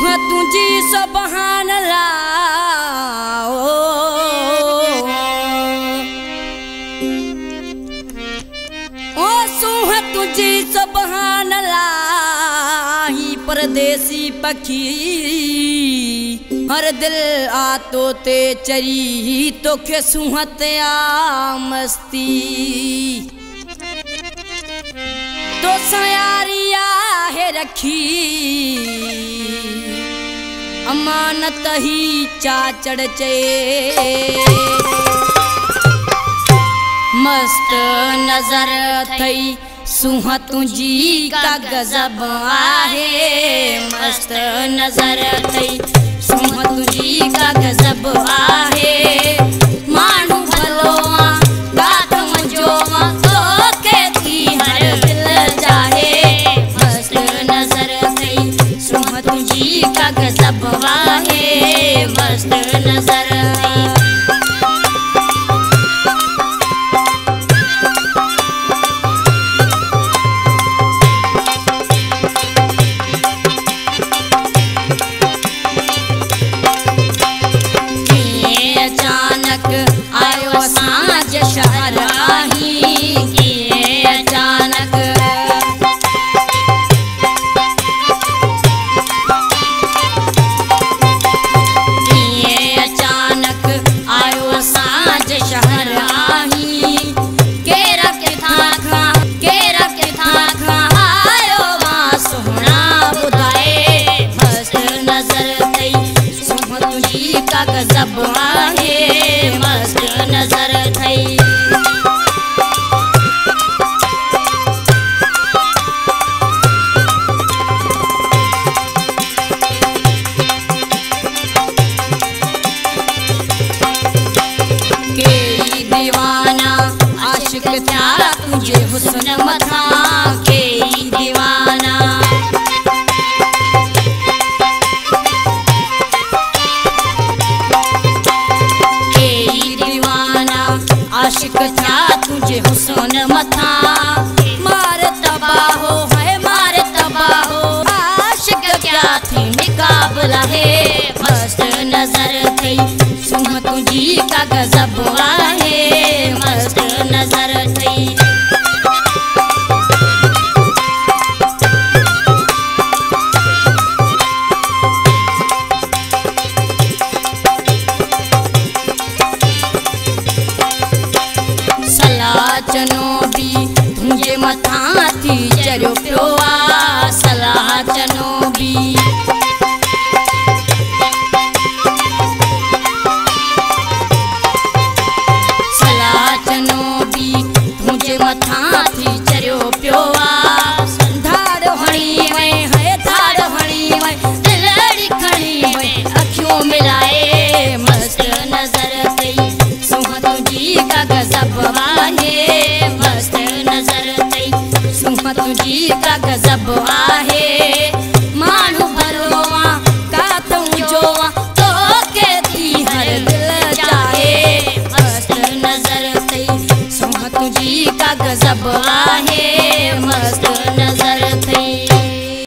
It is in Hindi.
सुहा तुझी सुभान अल्लाह ओ सुहा तुझी सुभान अल्लाह ही परदेसी पखी हर दिल आतो ते चरी तोखे सुहत आ मस्ती तो सयारिया है रखी अमानत ही चाचड़ चे मस्त नजर थई सुहा तुझी का गजब आहे मस्त नजर थई सुहा तुझी का गजब आहे मानू भलो गात मुझो तो कहती हर दिल चाहे मस्त नजर थई सुहा तुझी का गजब आहे मस्त नजर थई गजब आहे मस्त नजर थई के दीवाना आशिक था तुझे हुस्न मथा के दीवाना आशिक था तुझे हुस्न मथा मार तबाहो है मार तबाहो आशिक क्या थी मुकाबला है मस्त नजर थई सुहा तुझी का गजब आहे मस्त नजर थई चनो भी तुझे मथा थी चलो पियो सलाह चनो भी सलाह चनो भी तुझे मथा थी चलो पियो धाड़ हणी है धाड़ हणी है दिलड़ी खणी है अखियों मिलाए मस्त नजर थई सुहा तुझी का गजब आहे मस्त नजर थई सुहा तुझी का गजब आहे मानू भलो का तुझो तो कहती हर दिल चाहे मस्त नजर थई सुहा तुझी का गजब आहे मस्त नजर